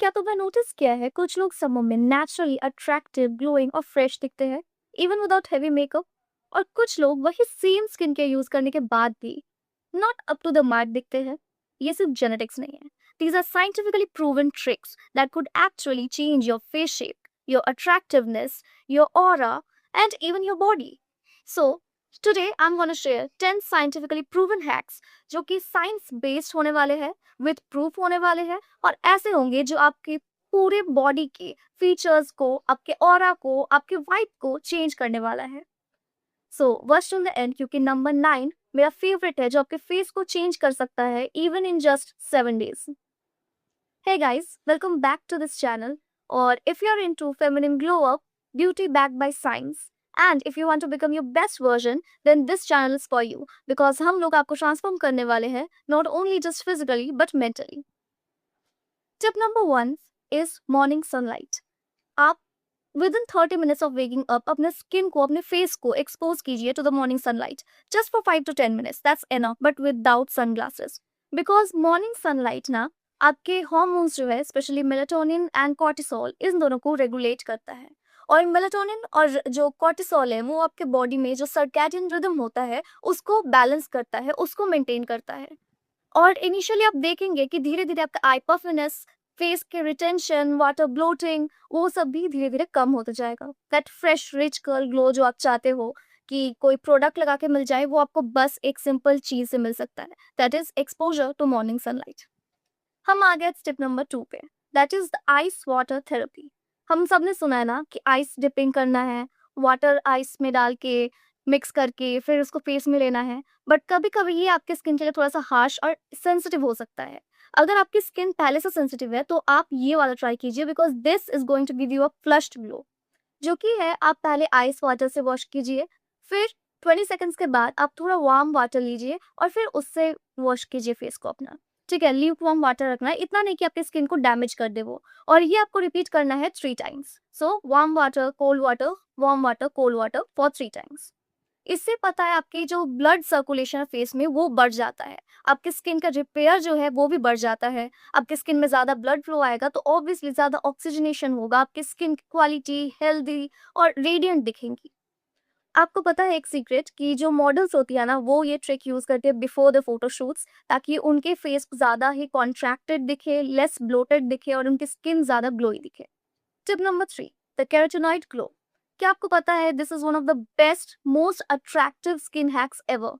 क्या तुमने नोटिस किया है कुछ लोग समर में नेचुरली अट्रैक्टिव ग्लोइंग और फ्रेश दिखते हैं इवन विदाउट हैवी मेकअप, और कुछ लोग वही सेम स्किन केयर यूज करने के बाद भी not up to the mark दिखते हैं। ये सिर्फ जेनेटिक्स नहीं है, these are scientifically proven tricks that could actually change your face shape, your attractiveness, your aura and even your body. So today I am gonna share 10 scientifically proven hacks जो कि science based होने वाले हैं, with proof होने वाले हैं, और ऐसे होंगे जो आपके पूरे बॉडी के फीचर्स को, आपके ऑरा को, आपके वाइब को चेंज करने वाला है। So watch till the end, क्योंकि नंबर 9 मेरा फेवरेट है जो आपके फेस को चेंज कर सकता है even in just 7 days। Hey guys, welcome back to this channel. Or if you're into feminine glow up, beauty backed by science, and if you want to become your best version, then this channel is for you because हम लोग आपको transform करने वाले हैं, not only just physically but mentally. Tip number 1 is morning sunlight. आप within 30 minutes of waking up अपने skin को, अपने face को expose कीजिए to the morning sunlight just for 5 to 10 minutes. That's enough, but without sunglasses. Because morning sunlight ना आपके hormones जो है, स्पेशली मेलाटोनिन एंड कॉर्टिसोल, इन दोनों को रेगुलेट करता है। और मेलाटोनिन और जो कॉर्टिसोल है वो आपके बॉडी में जो सर्कैडियन रिदम होता है उसको बैलेंस करता है, उसको मेंटेन करता है। और इनिशियली आप देखेंगे कि धीरे धीरे आपका आई पफिनेस, फेस के रिटेंशन, वाटर ब्लोटिंग, वो सब भी धीरे धीरे कम होता जाएगा। That fresh rich curl glow जो आप चाहते हो कि कोई प्रोडक्ट लगा के मिल जाए, वो आपको बस एक सिंपल चीज से मिल सकता है, that is exposure to morning sunlight. हम आ गए स्टेप नंबर 2 पे, that is the ice water therapy. हम सब ने सुना है ना कि आइस डिपिंग करना है, वाटर आइस में डाल के मिक्स करके फिर उसको फेस में लेना है। बट कभी कभी ये आपके स्किन के लिए थोड़ा सा हार्श और सेंसिटिव हो सकता है। अगर आपकी स्किन पहले से सेंसिटिव है तो आप ये वाला ट्राई कीजिए, because this is going to give you a flushed glow. जो कि है, आप पहले आइस वाटर से वॉश कीजिए, फिर 20 सेकंड्स के बाद आप थोड़ा वार्म वाटर लीजिए और फिर उससे वॉश कीजिए फेस को अपना। ठीक है, ल्यूक वार्म वाटर रखना है, इतना नहीं कि आपके स्किन को डैमेज कर दे वो। और ये आपको रिपीट करना है 3 times। So warm water, cold water, warm water, cold water for 3 times। इससे पता है आपकी जो ब्लड सर्कुलेशन है फेस में वो बढ़ जाता है, आपकी स्किन का रिपेयर जो है वो भी बढ़ जाता है। आपकी स्किन में ज़्यादा ब्लड फ्लो आएगा तो ऑब्वियसली ज़्यादा ऑक्सीजनेशन होगा, आपकी स्किन की क्वालिटी हेल्दी और रेडियंट दिखेंगी। आपको पता है एक सीक्रेट कि जो मॉडल्स होती है ना वो ये ट्रिक यूज करते हैं बिफोर द फोटोशूट्स, ताकि उनके फेस ज़्यादा ही कॉन्ट्रैक्टेड दिखे, लेस ब्लोटेड दिखे और उनकी स्किन ज़्यादा ग्लोई दिखे। Tip number 3, the carotenoid glow. क्या आपको पता है this is one of the best most attractive skin hacks ever.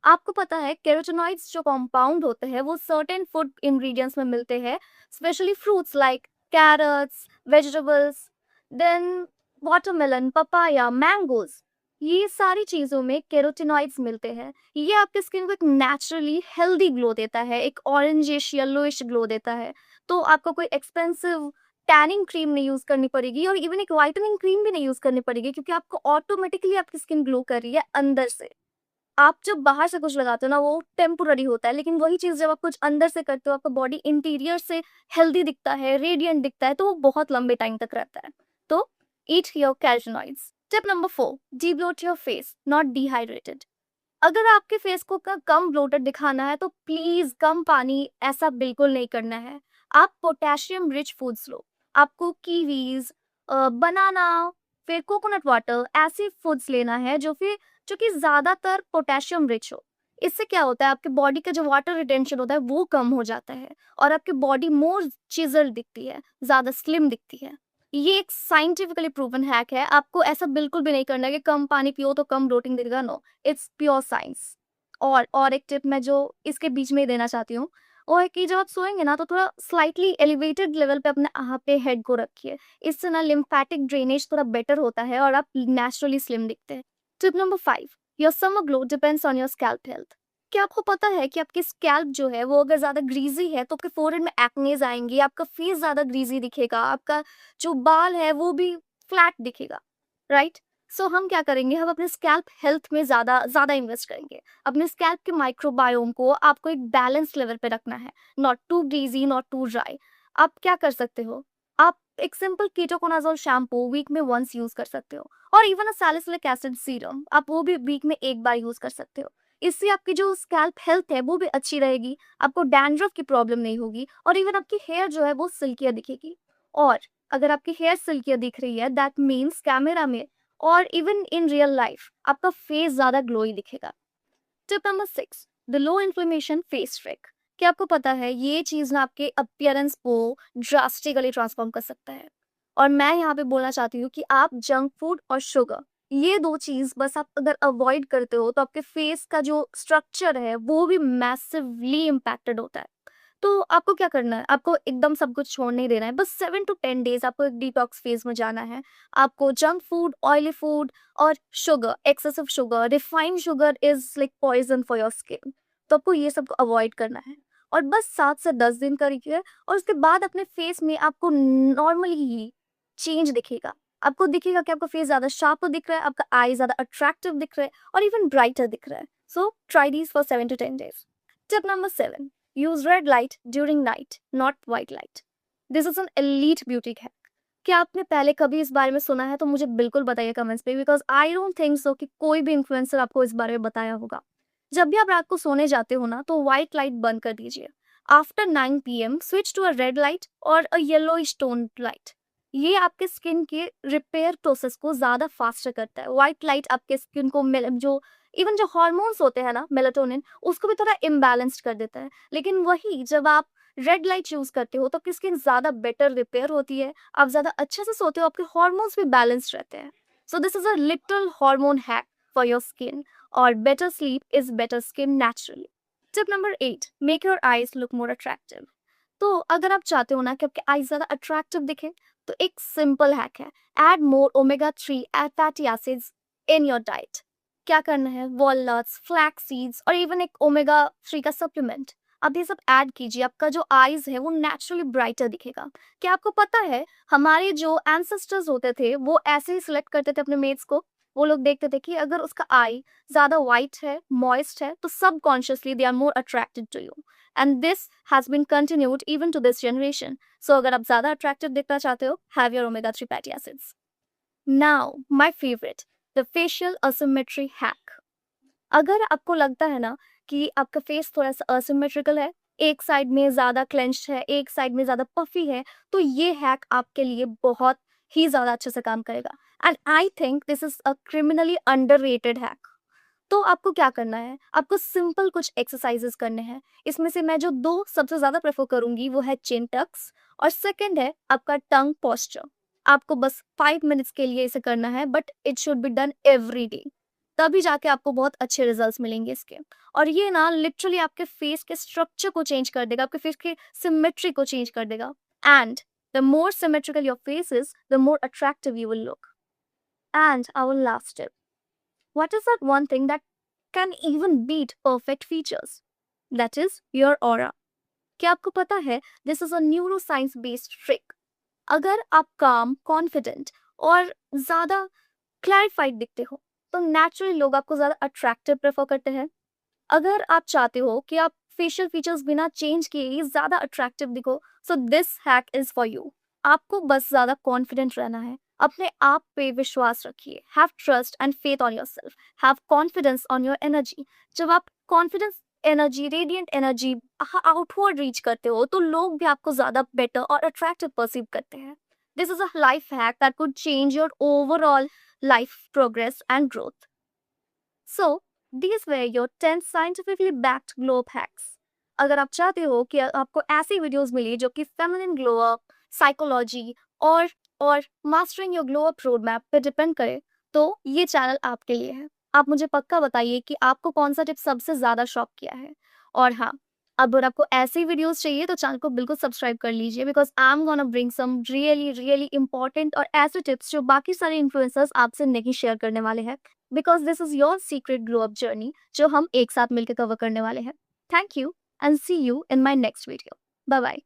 आपको पता है केराटिनॉइड्स जो कंपाउंड होते हैं वो सर्टेन फूड इंग्रेडिएंट्स में मिलते हैं, specially fruits like carrots, vegetables, then watermelon, papaya, mangoes. ये सारी चीज़ों में कैरोटीनॉइड्स मिलते हैं। ये आपके स्किन को एक नेचुरली हेल्दी ग्लो देता है, एक ऑरेंजिश येलोइश ग्लो देता है। तो आपको कोई एक्सपेंसिव टैनिंग क्रीम नहीं यूज़ करनी पड़ेगी और इवन एक व्हाइटनिंग क्रीम भी नहीं यूज़ करनी पड़ेगी, क्योंकि आपको ऑटोमेटिकली आपकी स्किन ग्लो कर रही है अंदर से। आप जब बाहर से कुछ लगाते हो ना वो टेम्पोररी होता है, लेकिन वही चीज़ जब आप कुछ अंदर से करते हो, आपका बॉडी इंटीरियर से हेल्दी दिखता है, रेडिएंट दिखता है, तो वो बहुत लंबे टाइम तक रहता है। तो eat your carotenoids. Tip number 4, debloat your face, not dehydrated. अगर आपके फेस को कम ब्लोटेड दिखाना है तो प्लीज कम पानी ऐसा बिल्कुल नहीं करना है। आप पोटेशियम रिच फूड्स लो। आपको कीवीज, बनाना, फिर कोकोनट वाटर, ऐसे फूड्स लेना है जो कि ज्यादातर पोटेशियम रिच हो। इससे क्या होता है, आपके बॉडी का जो वाटर रिटेंशन होता है वो कम हो जाता है और आपकी बॉडी मोर चिजल दिखती है, ज्यादा स्लिम दिखती है। ये एक साइंटिफिकली प्रूवन हैक है। आपको ऐसा बिल्कुल भी नहीं करना है कि कम पानी पियो तो कम ब्लोटिंग दिखेगा, नो, इट्स प्योर साइंस। और एक टिप मैं जो इसके बीच में ही देना चाहती हूँ, वो है कि जब आप सोएंगे ना तो थोड़ा स्लाइटली एलिवेटेड लेवल पे अपने यहाँ पे हेड को रखिए। इससे ना लिम्फेटिक ड्रेनेज थोड़ा बेटर होता है और आप नेचुरली स्लिम दिखते हैं। Tip number 5, your summer glow depends on your scalp health. क्या आपको पता है कि आपकी स्कैल्प जो है वो अगर ज्यादा ग्रीजी है तो आपके फोrehead में एक्नेज आएंगी, आपका फेस ज्यादा ग्रीजी दिखेगा, आपका जो बाल है वो भी फ्लैट दिखेगा, राइट? सो हम क्या करेंगे, हम अपने स्कैल्प हेल्थ में ज्यादा ज्यादा इन्वेस्ट करेंगे। अपने स्कैल्प के माइक्रोबायोम को आपको एक बैलेंस लेवल पे रखना है, not too greasy, not too dry. आप क्या कर सकते हो, आप एक सिंपल कीटोकोनाजोल शैम्पू वीक में वंस यूज कर सकते हो, और even a salicylic acid serum आप वो भी वीक में एक बार यूज कर सकते हो। इससे आपकी जो स्कैल्प हेल्थ है वो भी अच्छी रहेगी, आपको डैंड्रफ की प्रॉब्लम नहीं होगी और इवन आपकी हेयर जो है वो सिल्कियर दिखेगी। और अगर आपकी हेयर सिल्कियर दिख रही है दैट मीन्स कैमरा में और इवन इन रियल लाइफ आपका फेस ज़्यादा ग्लोई दिखेगा। Tip number 6, the low inflammation face trick. क्या आपको पता है ये चीज़ ना आपके अपीयरेंस को ड्रास्टिकली ट्रांसफॉर्म कर सकता है। और मैं यहाँ पे बोलना चाहती हूँ कि आप जंक फूड और शुगर, ये दो चीज़ बस आप अगर अवॉइड करते हो तो आपके फेस का जो स्ट्रक्चर है वो भी मैसिवली इम्पैक्टेड होता है। तो आपको क्या करना है, आपको एकदम सब कुछ छोड़ नहीं देना है, बस 7 to 10 डेज आपको एक डिटॉक्स फेज में जाना है। आपको जंक फूड, ऑयली फूड और sugar, excessive sugar, refined sugar is like poison for your skin, तो आपको ये सब अवॉइड करना है। और बस 7 से 10 दिन करिए और उसके बाद अपने फेस में आपको नॉर्मली ही चेंज दिखेगा। आपको दिखेगा कि आपका फेस ज़्यादा शार्प दिख रहा है, आपका आई ज़्यादा अट्रैक्टिव दिख रहा है और इवन ब्राइटर दिख रहा है। So try these for 7 to 10 days। Tip number 7, use red light during night, not white light. This is an elite beauty hack. क्या आपने पहले कभी इस बारे में सुना है तो मुझे बिल्कुल बताइए कमेंट्स पे, because I don't think so कि कोई भी इन्फ्लुएंसर आपको इस बारे में बताया होगा। जब भी आप रात को सोने जाते हो ना तो व्हाइट लाइट बंद कर दीजिए। After 9 PM switch to a red light और अ येलोइश टोन लाइट। ये आपके स्किन के रिपेयर प्रोसेस को ज़्यादा फास्टर करता है। व्हाइट लाइट आपके स्किन को जो इवन जो हार्मोन्स होते हैं ना मेलाटोनिन, उसको भी थोड़ा इम्बैलेंस्ड कर देता है। लेकिन वही जब आप रेड लाइट चूज करते हो तो आपकी स्किन ज़्यादा बेटर रिपेयर होती है, आप ज़्यादा अच्छे से सोते हो, आपके हार्मोन्स भी बैलेंस्ड रहते हैं। So this is a little hormone hack for your skin, और better sleep is better skin naturally. Tip number 8, make your eyes look more attractive. तो अगर आप चाहते हो ना कि आपके आईज ज़्यादा अट्रैक्टिव दिखे तो एक सिंपल हैक है, add more omega 3 fatty acids in your diet. क्या करना है, वॉलनट्स, फ्लैक्स सीड्स और इवन एक ओमेगा 3 का सप्लीमेंट, अब ये सब ऐड कीजिए, आपका जो आईज है वो नेचुरली ब्राइटर दिखेगा। क्या आपको पता है हमारे जो एंसेस्टर्स होते थे वो ऐसे ही सिलेक्ट करते थे अपने मेट्स को। वो लोग देखते थे कि अगर उसका आई ज्यादा वाइट है, मॉइस्ट है, तो subconsciously they are more attracted to you. And this has been continued even to this generation. So अगर आप ज्यादा अट्रैक्टिव दिखना चाहते हो, have your omega 3 fatty acids. Now my favourite, the facial asymmetry hack. अगर आपको लगता है ना कि आपका फेस थोड़ा सा असिमेट्रिकल है, एक साइड में ज़्यादा क्लेंच्ड है, एक साइड में ज़्यादा पफी है, तो ये हैक आपके लिए बहुत ही ज़्यादा अच्छे से काम करेगा। And I think this is a criminally underrated hack. तो आपको क्या करना है, आपको सिंपल कुछ एक्सरसाइजेस करने हैं। इसमें से मैं जो दो सबसे ज़्यादा प्रेफर करूंगी वो है चिन टक्स और सेकंड है आपका टंग पोस्चर। आपको बस 5 मिनट्स के लिए इसे करना है, but it should be done every day, तभी जाके आपको बहुत अच्छे रिजल्ट्स मिलेंगे इसके। और ये ना लिटरली आपके फेस के स्ट्रक्चर को चेंज कर देगा, आपके फेस के सिमेट्री को चेंज कर देगा। And the more symmetrical your face is, the more attractive you will look. And our last tip, what is that one thing that can even beat perfect features? That is your aura. क्या आपको पता है this is a neuroscience based trick? अगर आप काम, confident और ज़्यादा clarified दिखते हो तो नेचुरली लोग आपको ज़्यादा अट्रैक्टिव प्रेफर करते हैं। अगर आप चाहते हो कि आप फेशियल फीचर्स बिना चेंज किए ही ज़्यादा अट्रैक्टिव दिखो, so this hack is for you. आपको बस ज़्यादा कॉन्फिडेंट रहना है, अपने आप पे विश्वास रखिए, have trust and faith on yourself, have confidence on your energy. जब आप confidence energy, radiant energy outward reach करते हो तो लोग भी आपको ज़्यादा बेटर और अट्रैक्टिव परसीव करते हैं। This is a life hack that could change your overall life progress and growth. So, these were your 10 scientifically backed glow up hacks. अगर आप चाहते हो कि आपको ऐसी वीडियोस मिले जो कि फेमिनिन ग्लो अप, साइकोलॉजी और mastering your glow up road map पे डिपेंड करे, तो ये चैनल आपके लिए है। आप मुझे पक्का बताइए कि आपको कौन सा टिप सबसे ज़्यादा शॉक किया है। और हाँ, अब अगर आपको ऐसी वीडियोस चाहिए तो चैनल को बिल्कुल सब्सक्राइब कर लीजिए, because I am gonna bring some really really important और ऐसे टिप्स जो बाकी सारे इन्फ्लुएंसर्स आपसे नहीं शेयर करने वाले हैं, because this is your secret glow up journey जो हम एक साथ मिलकर कवर करने वाले हैं। Thank you and see you in my next video. Bye bye.